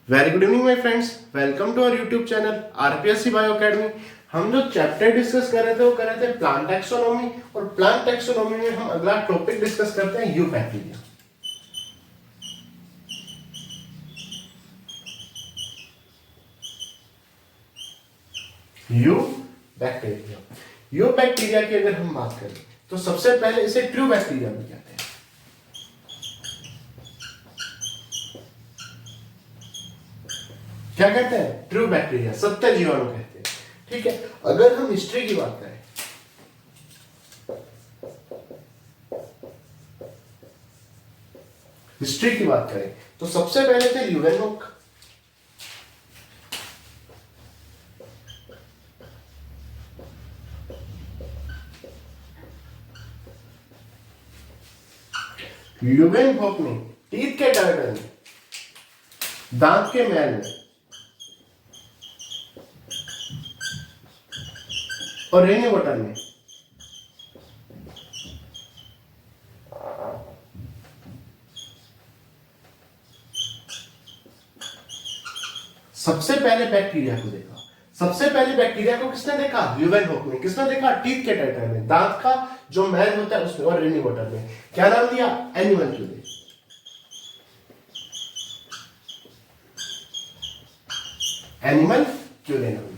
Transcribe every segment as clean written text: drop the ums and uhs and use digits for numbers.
Very good evening my friends, welcome to our YouTube channel RPSC bio academy. हम जो chapter discuss कर रहे थे वो कर रहे थे प्लांट टैक्सोनॉमी, और प्लांट टैक्सोनॉमी में हम अगला टॉपिक डिस्कस करते हैं you bacteria. You bacteria, you bacteria की अगर हम बात करें तो सबसे पहले इसे ट्रू बैक्टीरिया भी कहते हैं। क्या कहते हैं? ट्रू बैक्टीरिया, सत्य जीवाणु कहते हैं। ठीक है, अगर हम हिस्ट्री की बात करें, हिस्ट्री की बात करें तो सबसे पहले थे ल्यूवेनहुक। ल्यूवेनहुक ने टीथ के डायग्राम में, दांत के मैल में और रेनी वाटर में सबसे पहले बैक्टीरिया को देखा। सबसे पहले बैक्टीरिया को किसने देखा? ल्यूवेनहुक ने। किसने देखा? टीथ के टेट्रा में, दांत का जो मैल होता है उसमें, और रेनी वाटर में। क्या नाम दिया? एनिमल क्यूले। एनिमल क्यूले नाम दिया।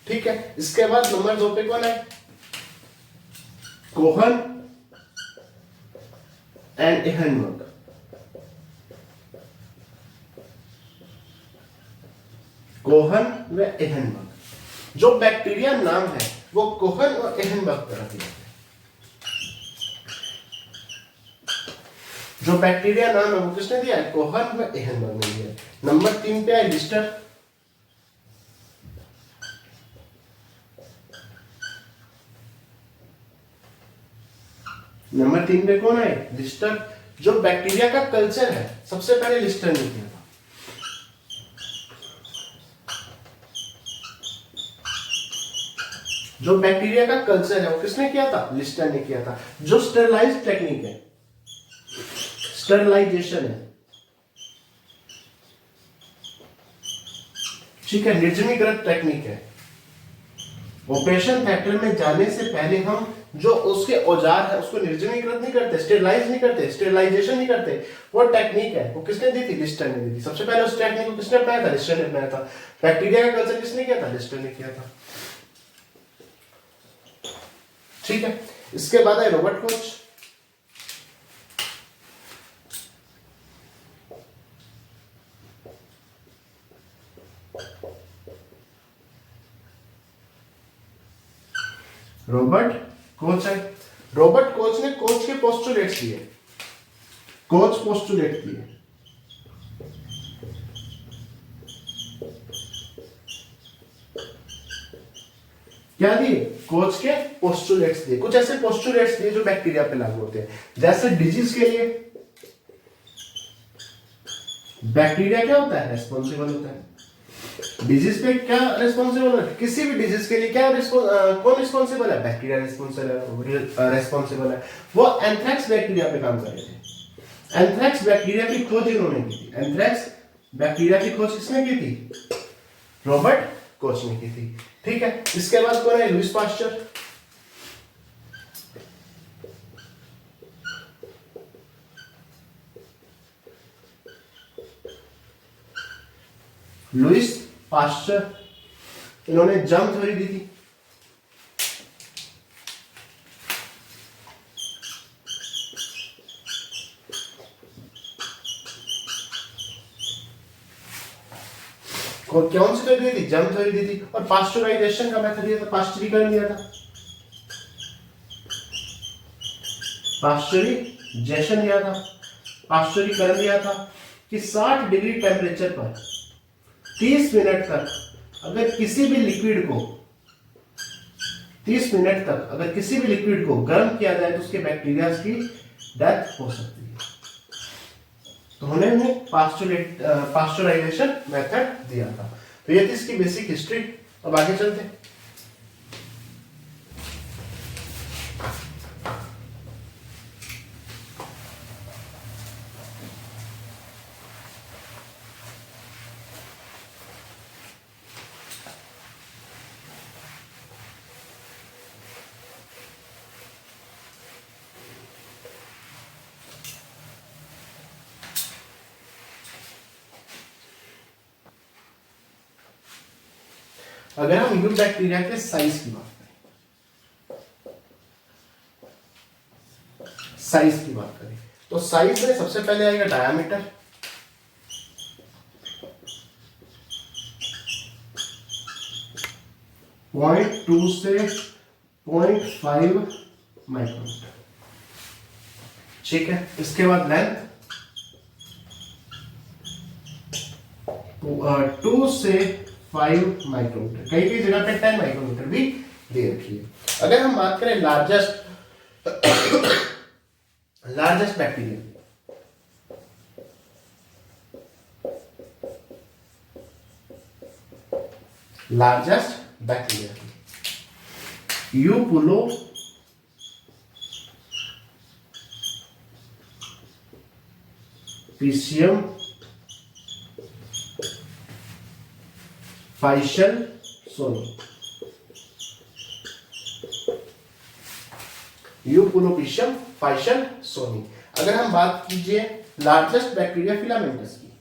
ठीक है, इसके बाद नंबर 2 पे कौन है? Kohn and एहनबर्ग। कोहन व एहनबर्ग। जो बैक्टीरिया नाम है वो कोहन और एहनबर्ग तरह के हैं। जो बैक्टीरिया नाम है वो किसने दिया है? कोहन व एहनबर्ग ने दिया। नंबर 3 पे है लिस्टर। नंबर 3 पे कौन है? लिस्टर। जो बैक्टीरिया का कल्चर है सबसे पहले लिस्टर ने किया था। जो बैक्टीरिया का कल्चर है वो किसने किया था? लिस्टर ने किया था। जो स्टरलाइज टेक्निक है, स्टरलाइजेशन है, ठीक है, निर्जमीकरण टेक्निक है। ऑपरेशन थिएटर में जाने से पहले हम जो उसके औजार है उसको निर्जमीकृत नहीं करते, स्टेरलाइज नहीं करते, स्टेरलाइजेशन नहीं करते। वो टेक्निक है वो किसने दी थी? लिस्टर ने दी थी। सबसे पहले उस टेक्निक को किसने अपनाया था? लिस्टर ने अपनाया था। बैक्टीरिया का कल्चर किसने किया था? लिस्टर ने किया था। ठीक है, इसके बाद है रॉबर्ट कोच। रॉबर्ट कोच है। रॉबर्ट कोच ने कोच के पोस्टुलेट्स दिए। कोच पोस्टुलेट दिए। क्या दिए? कोच के पोस्टुलेट्स दिए। कुछ ऐसे पोस्टुलेट्स दिए जो बैक्टीरिया पे लागू होते हैं। जैसे डिजीज के लिए बैक्टीरिया क्या होता है? रेस्पॉन्सिबल होता है। डिजीज पे क्या रेस्पॉन्सिबल है? किसी भी डिजीज के लिए क्या कौन रिस्पॉन्सिबल है? बैक्टीरिया रेस्पॉन्सिबल है। वो एंथ्रेक्स बैक्टीरिया पे काम कर रहे थे। एंथ्रेक्स बैक्टीरिया की खोज इन्होंने की थी। एंथ्रेक्स बैक्टीरिया की खोज किसने की थी? रॉबर्ट कोच ने की थी। ठीक है, इसके बाद कौन है? Lewis pasture. लुईस पास्चर, इन्होंने जर्म थ्योरी दी थी। और कौन सी थ्योरी दी थी? जर्म थ्योरी दी थी। और पास्चराइजेशन का मेथड दिया था, पास्चरीकरण दिया था। पास्चराइजेशन दिया था, पास्चरीकरण दिया था कि 60 डिग्री टेम्परेचर पर 30 मिनट तक अगर किसी भी लिक्विड को 30 मिनट तक अगर किसी भी लिक्विड को गर्म किया जाए तो उसके बैक्टीरिया की डेथ हो सकती है। तो उन्होंने पास्चराइजेशन मेथड दिया था। तो ये थी इसकी बेसिक हिस्ट्री। अब आगे चलते हैं। अगर हम यू बैक्टीरिया के साइज की बात करें, साइज की बात करें तो साइज में सबसे पहले आएगा डायामीटर, 0.2 से 0.5 माइक्रोमीटर, ठीक है। इसके बाद लेंथ 2 से 5 माइक्रोमीटर, कई कई जगह पे 10 माइक्रोमीटर भी दे रखी है। अगर हम बात करें largest largest bacteria, largest bacteria epulopiscium fishelsoni, epulopiscium fishelsoni सोनी। अगर हम बात कीजिए लार्जेस्ट बैक्टीरिया फिलामेंटस की,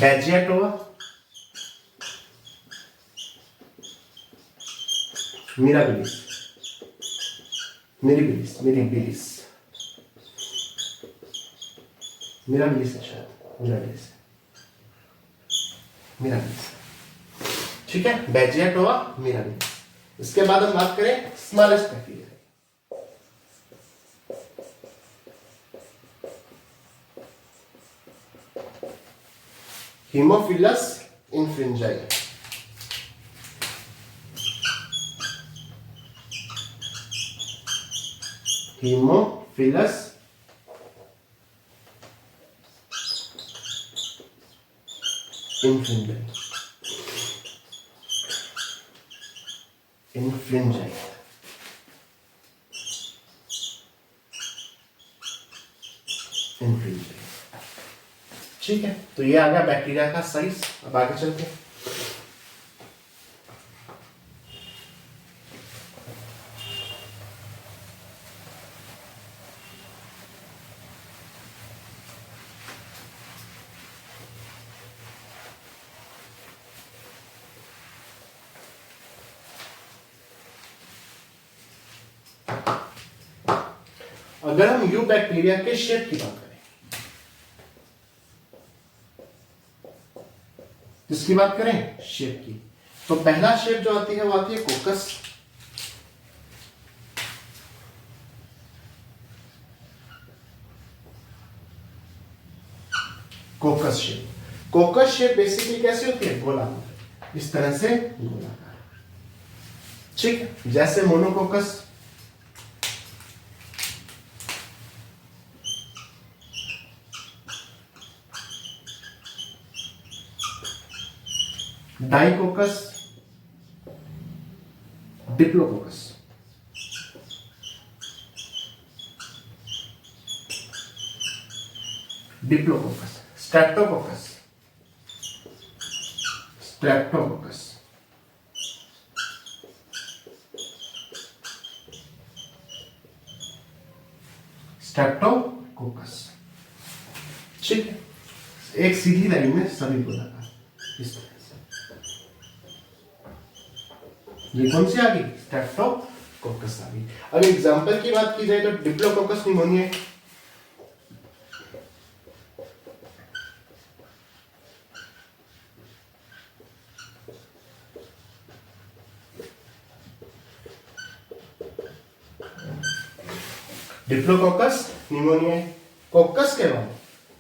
beggiatoa, mirabilis, mirabilis, mirabilis, mirabilis है शायद, मिराबिलिस, मिराबिलिस, ठीक है, बैजियाटोवा, मिराबिलिस। इसके बाद हम बात करें स्मॉलेस्ट बैक्टीरिया, हीमोफिलस इन्फ्रिंजाई, हीमोफिलस इन्फ्रिंजाई, इन्फ्रिंजाई, इन्फ्रिंजाई, ठीक है। तो ये आ गया बैक्टीरिया का साइज। अब आगे चलते हैं। अगर हम यू बैक्टीरिया के शेप की बात करें, किसकी बात करें? शेप की। तो पहला शेप जो आती है वो आती है कोकस, कोकस शेप। कोकस शेप बेसिकली कैसी होती है? गोलाकार, इस तरह से गोलाकार, ठीक है, जैसे monococcus, dicoccus, diplococcus, diplococcus, streptococcus, streptococcus, streptococcus, ठीक है, एक सीधी लाइन में सभी को लगा इस तरह से। ये कौन सी आ गई? स्ट्रेप्टोकोकस आ गई। अब एग्जांपल की बात की जाए तो डिप्लोकोकस निमोनिया, डिप्लोकोकस निमोनिया। कोकस के बाद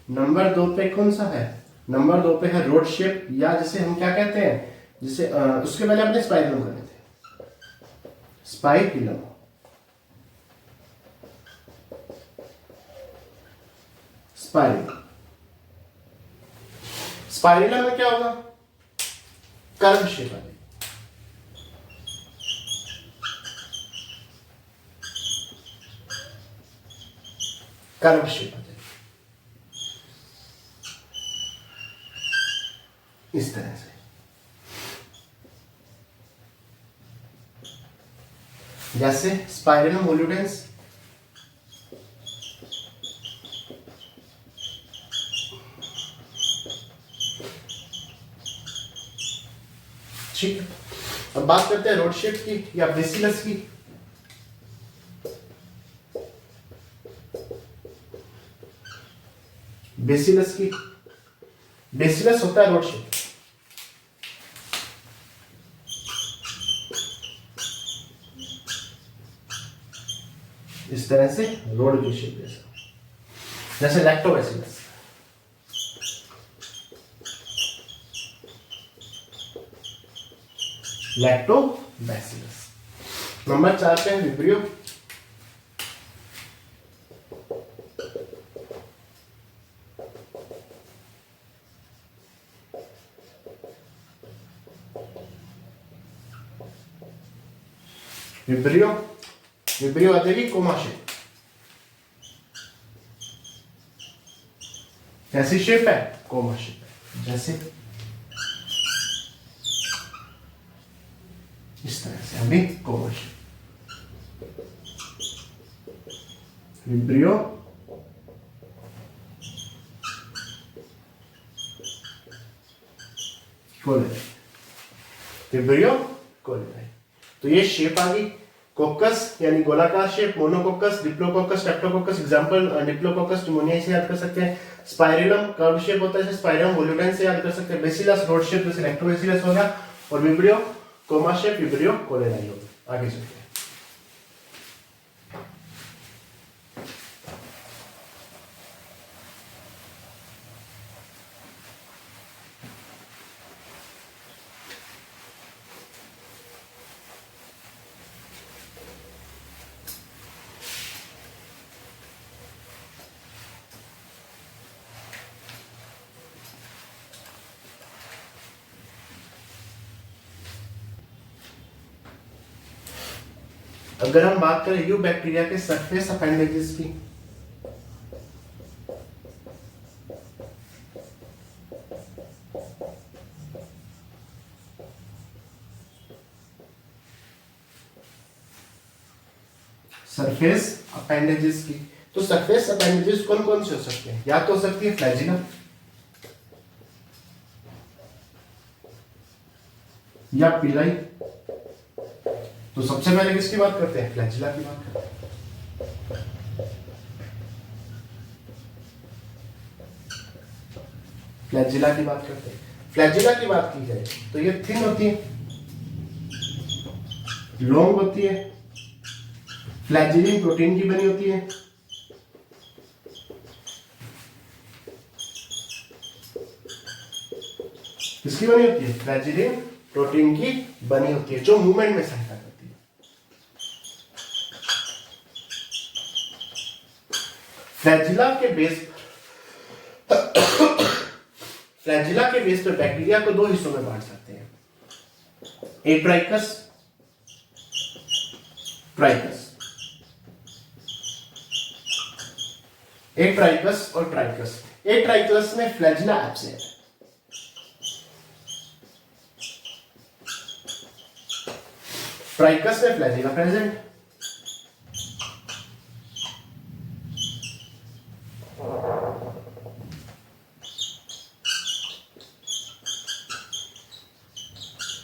नंबर 2 पे कौन सा है? नंबर 2 पे है रोड शेप, या जिसे हम क्या कहते हैं, जिसे उसके पहले अपने स्पाइरम कर लेते हैं, स्पाइरम, स्पाइरल। स्पाइरल में क्या होगा? कर्व शेप आएगी, कर्व शेप आ जाएगी इस तरह से। जैसे स्पाइरलम वोल्यूटेंस, ठीक है। अब बात करते हैं रोड शेप की या बेसिलस की। बेसिलस होता है रोड शेप। इस तरह से रोड की शेप जैसे लैक्टोबैसिलस। नंबर 4 पे है विब्रियो। विब्रियो आ जाएगी कोमा शेप। कैसी शेप है? कोमा शेप है। जैसे इस तरह से अभी coma shape. Vibrio cholerae, vibrio cholerae. तो ये शेप आ गई। कोकस यानी गोलाकार shape, monococcus, diplococcus, Streptococcus. Example diplococcus pneumonia से याद कर सकते हैं। स्पाइरलम कर्व शेप होता है, जैसे स्पाइरलम वोल्यूटेंस से याद कर सकते हैं। बेसिलस रोड शेप जैसे लैक्टोबैसिलस होगा। और vibrio coma shape, vibrio cholerae होगा। आगे चलते हैं। अगर हम बात करें यू बैक्टीरिया के सरफेस अपेंडेजेस की, सरफेस अपेंडेजेस की, तो सरफेस अपेंडेजेस कौन कौन से हो सकते हैं? या तो हो सकती है फ्लैजिला, या पिलाई। तो सबसे पहले किसकी बात करते हैं? फ्लैजिला की बात करते हैं। फ्लैजिला की बात करते हैं। फ्लैजिला की बात की जाए तो ये थिन होती है, लॉन्ग होती है, फ्लैजिलिन प्रोटीन की बनी होती है। किसकी बनी होती है? फ्लैजिलिन प्रोटीन की बनी होती है, जो मूवमेंट में सहायता करती है। फ्लैजिला के बेस पर बैक्टीरिया को दो हिस्सों में बांट सकते हैं, एट्राइकस, ट्राइकस। एट्राइकस और ट्राइकस। एट्राइकस में फ्लैजिला एब्सेंट, ट्राइकस में फ्लैजिला प्रेजेंट।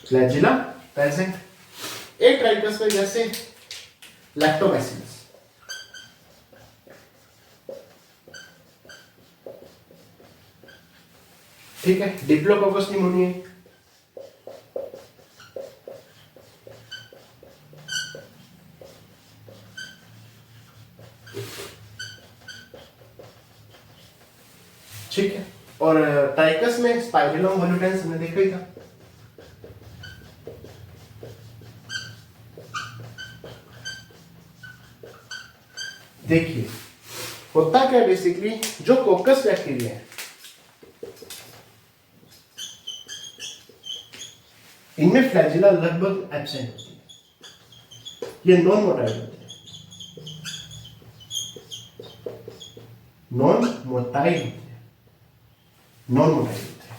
Flagella present. एक ट्राइकस में जैसे लैक्टोबैसिलस, ठीक है। डिप्लोकोकस निमोनिया, ठीक है। और टाइकस में स्पाइरलम वोल्यूटेंस हमने देखा ही था। देखिए होता क्या बेसिकली, जो कोकस बैक्टीरिया है इनमें फ्लैजिला लगभग एब्सेंट होती है, ये नॉन मोटाइल होते हैं, नॉन मोटाइल होते हैं।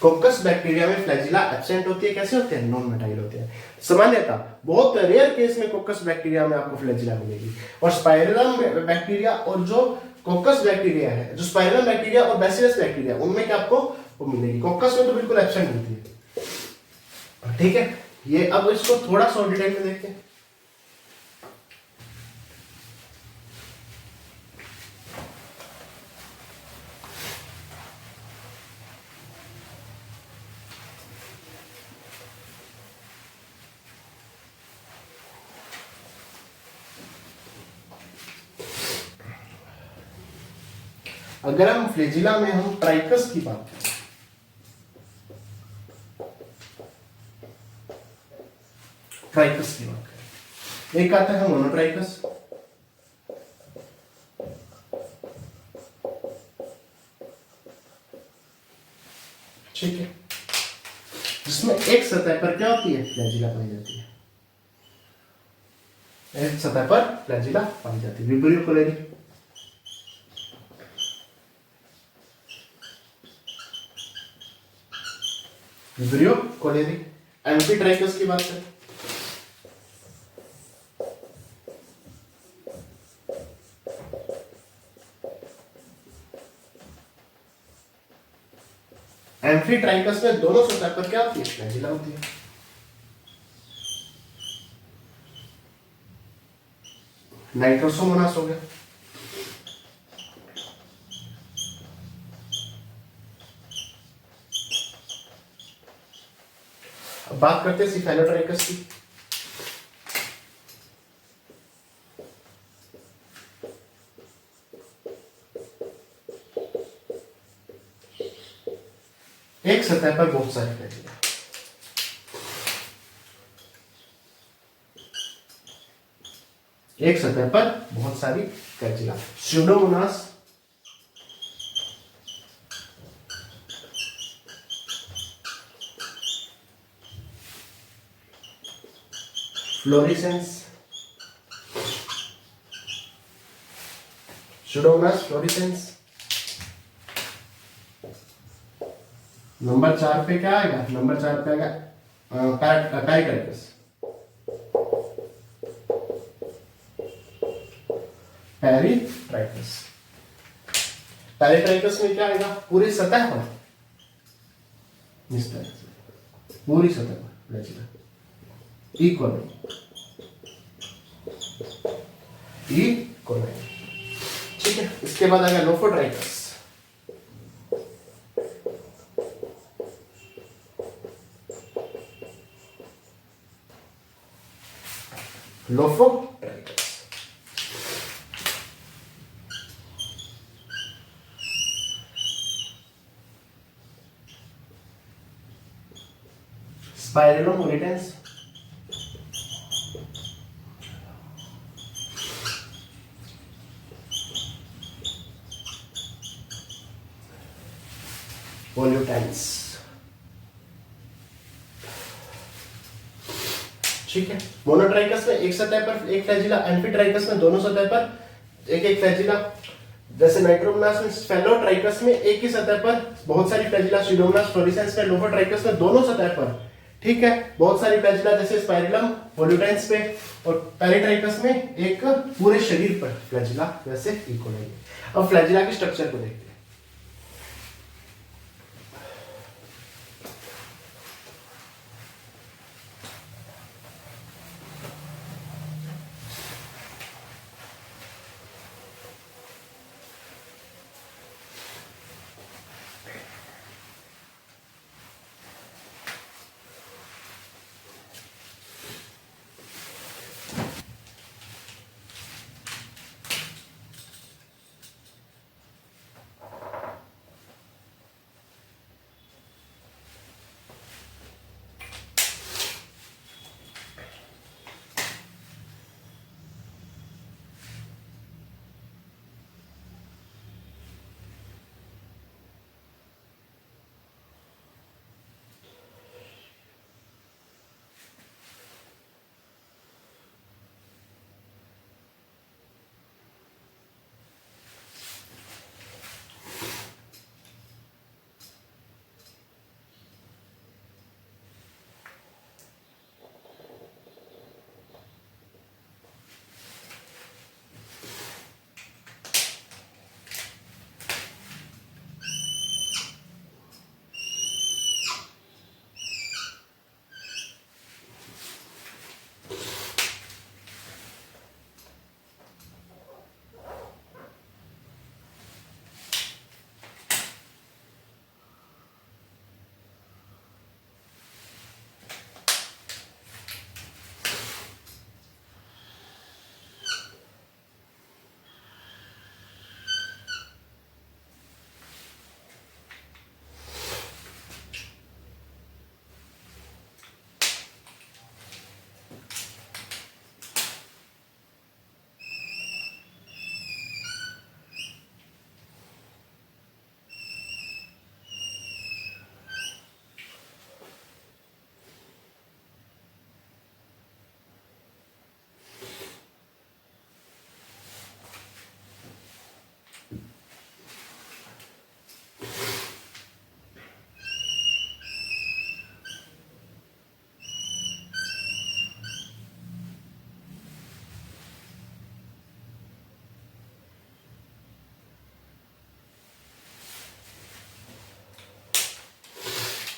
कोकस बैक्टीरिया में फ्लैजिला एब्सेंट होती है। कैसे होते हैं? नॉन मोटाइल होते हैं। सामान्यतः बहुत रेयर केस में कोकस बैक्टीरिया में आपको फ्लैजिला मिलेगी। और स्पाइरलम बैक्टीरिया और जो कोकस बैक्टीरिया है, जो स्पाइरलम बैक्टीरिया और बैसिलस बैक्टीरिया, उनमें क्या आपको वो मिलेगी। कोकस में तो बिल्कुल एब्सेंट होती है। ठीक है, ये अब इसको थोड़ा सा डिटेल में देखते हैं। अगर हम फ्लैजिला में हम ट्राइकस की बात करें, ट्राइकस की बात करें, एक आता है मोनोट्राइकस, ठीक है, जिसमें एक सतह पर क्या होती है? फ्लैजिला पाई जाती है। एक सतह पर फ्लैजिला पाई जाती है। Vibrio cholerae, Vibrio cholerae. Amphitrichous की बात करें, एम्फीट्राइकस में दोनों सतह पर क्या होती है? फ्लैजिला होती है। नाइट्रोसोमोनास हो गया। अब बात करते हैं सिफेलोट्राइकस की। एक सतह पर बहुत सारे फ्लैजिला, एक सतह पर बहुत सारी flagella. Pseudomonas, fluorescence, Pseudomonas fluorescence. Number 4 पे क्या आएगा? नंबर 4 पे आएगा पैराट्राइकस। पैरीट्राइकस, पैरीट्राइकस में क्या आएगा? पूरी सतह पर, इस तरह से पूरी सतह पर फ्लैजिला इक्वल, ठीक है। इसके बाद आएगा लोफोट्राइकस। लोफोट्राइकस, स्पाइरलोम ओलिटेंस, पोल्यूटेंस, ठीक है। मोनोट्राइकस में एक सतह पर एक फ्लैजिला, एम्फीट्राइकस में दोनों सतह पर एक एक फ्लैजिला। जैसे नाइट्रोमोनास में, स्फेलोट्राइकस में एक ही सतह पर बहुत सारी फ्लैजिला। स्यूडोमोनास फ्लोरेसेंस में, लोफोट्राइकस में दोनों सतह पर, ठीक है, बहुत सारी फ्लैजिला। जैसे स्पाइरलम पोल्यूटेंस पे और पैरीट्राइकस में एक पूरे शरीर पर फ्लैजिला, वैसे इकोलाई। अब फ्लैजिला के स्ट्रक्चर को देखते हैं।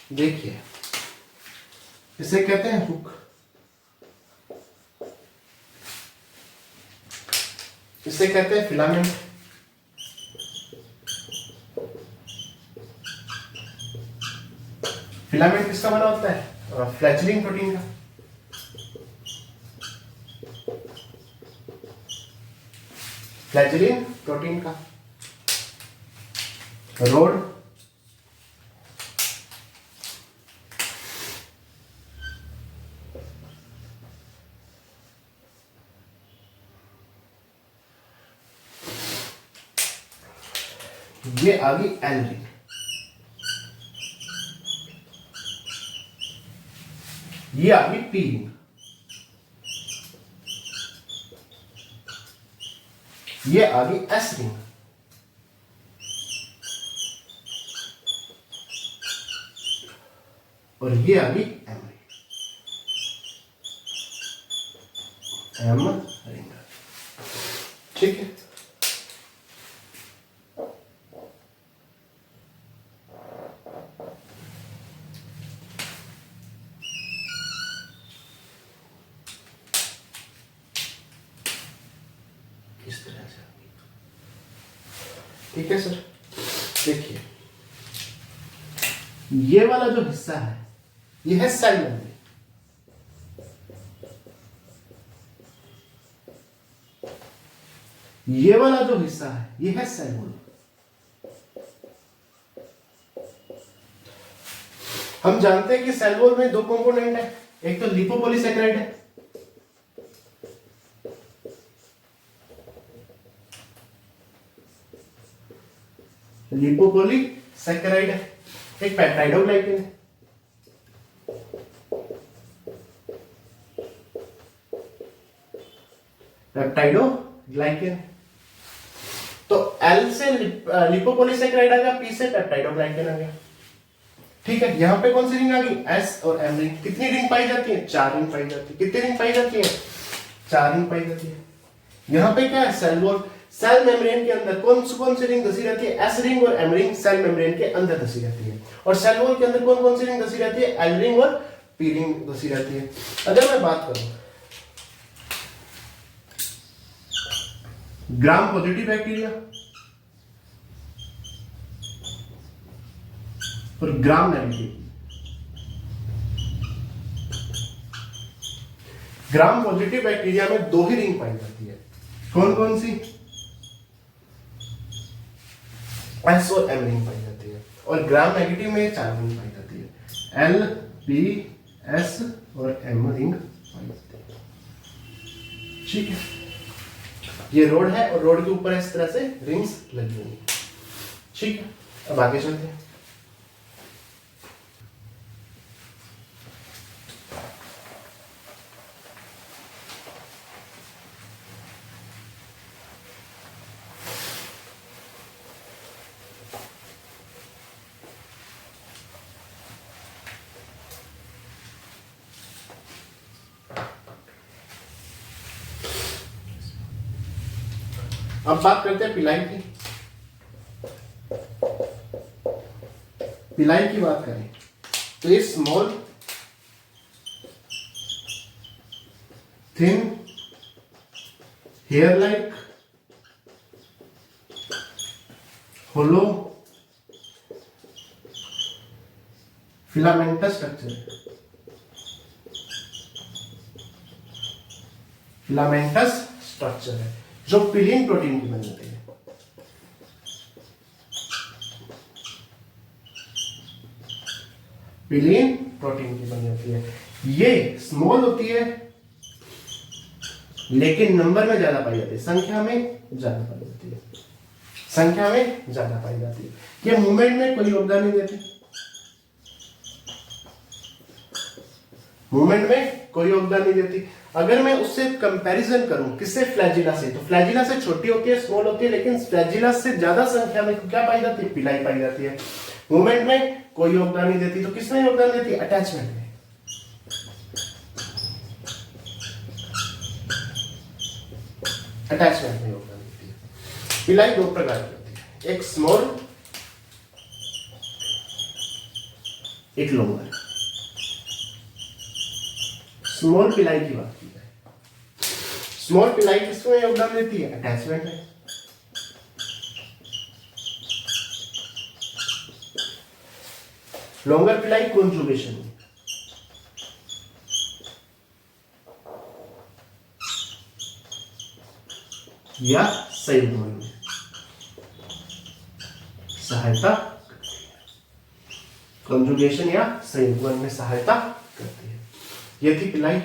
देखिए, इसे कहते हैं हुक, इसे कहते हैं फिलामेंट, फिलामेंट किसका बना होता है? फ्लैचेलिन प्रोटीन का। फ्लैचेलिन प्रोटीन का। रोड, ये आ गई एल रिंग, ये आ गई पी रिंग, ये आ गई एस रिंग, और ये आ गई एम रिंग। एम रिंग, ठीक है। इस तरह से, ठीक है सर। देखिए, ये वाला जो हिस्सा है ये है सेल मेम्ब्रेन, ये वाला जो हिस्सा है ये है सेल वॉल। हम जानते हैं कि सेल वॉल में दो कंपोनेंट है, एक तो लिपोपॉलीसैकेराइड है, लिपोपॉलीसैकेराइड है, एक पेप्टाइडोग्लाइकेन है। पेप्टाइडोग्लाइकेन, तो एल से लिपोपॉलीसैकेराइड आ गया, पी से पेप्टाइडोग्लाइकेन आ गया, ठीक है। यहां पे कौन सी रिंग आ गई? एस और एम रिंग। कितनी रिंग पाई जाती है? 4 रिंग पाई जाती है। कितनी रिंग पाई जाती है? 4 रिंग पाई जाती है। यहां पे क्या है? सेल वॉल, सेल मेम्ब्रेन के अंदर कौन सी रिंग धसी रहती है? एस रिंग और एम रिंग सेल मेम्ब्रेन के अंदर धसी रहती है। और सेल वॉल के अंदर कौन सी रिंग धसी रहती है? एल रिंग और पी रिंग धसी रहती है। अगर मैं बात करूं ग्राम पॉजिटिव बैक्टीरिया और gram negative, gram positive bacteria में 2 ही रिंग पाई जाती है। कौन कौन सी? एस और एम रिंग पाई जाती है। और ग्राम नेगेटिव में 4 रिंग पाई जाती है, एल, पी, एस और एम रिंग पाई जाती है, ठीक है। ये रोड है और रोड के ऊपर इस तरह से रिंग्स लगी हुई है, ठीक है। अब आगे चलते हैं। अब बात करते हैं पिलाई की। पिलाई की बात करें तो ये स्मॉल थिन हेयर लाइक होलो फिलामेंटस स्ट्रक्चर, फिलामेंटस स्ट्रक्चर है जो पिलीन प्रोटीन की बनी होती है। पिलीन प्रोटीन की बनी होती है। ये स्मॉल होती है लेकिन नंबर में ज्यादा पाई जाती है, संख्या में ज्यादा पाई जाती है, संख्या में ज्यादा पाई जाती है। ये मूवमेंट में कोई योगदान नहीं देती, मूवमेंट में कोई योगदान नहीं देती। अगर मैं उससे कंपैरिजन करूं किससे? फ्लैजिला से, तो फ्लैजिला से छोटी होती है, स्मॉल होती है, लेकिन फ्लैजिला से ज्यादा संख्या में क्या पाई जाती है? पिलाई पाई जाती है। मूवमेंट में कोई योगदान नहीं देती, तो किसमें योगदान देती है? अटैचमेंट में। अटैचमेंट में योगदान देती है। पिलाई 2 प्रकार की होती है, एक स्मॉल, एक लॉन्गर। स्मॉल पिलाई की बात की जाए, स्मॉल पिलाई किसमें योगदान देती है? अटैचमेंट है। लॉन्गर पिलाई कॉन्जुगेशन में। या संयुग्मन में सहायता करती है, कॉन्जुगेशन या संयुग्मन में सहायता करती है। ये थी पिलाई।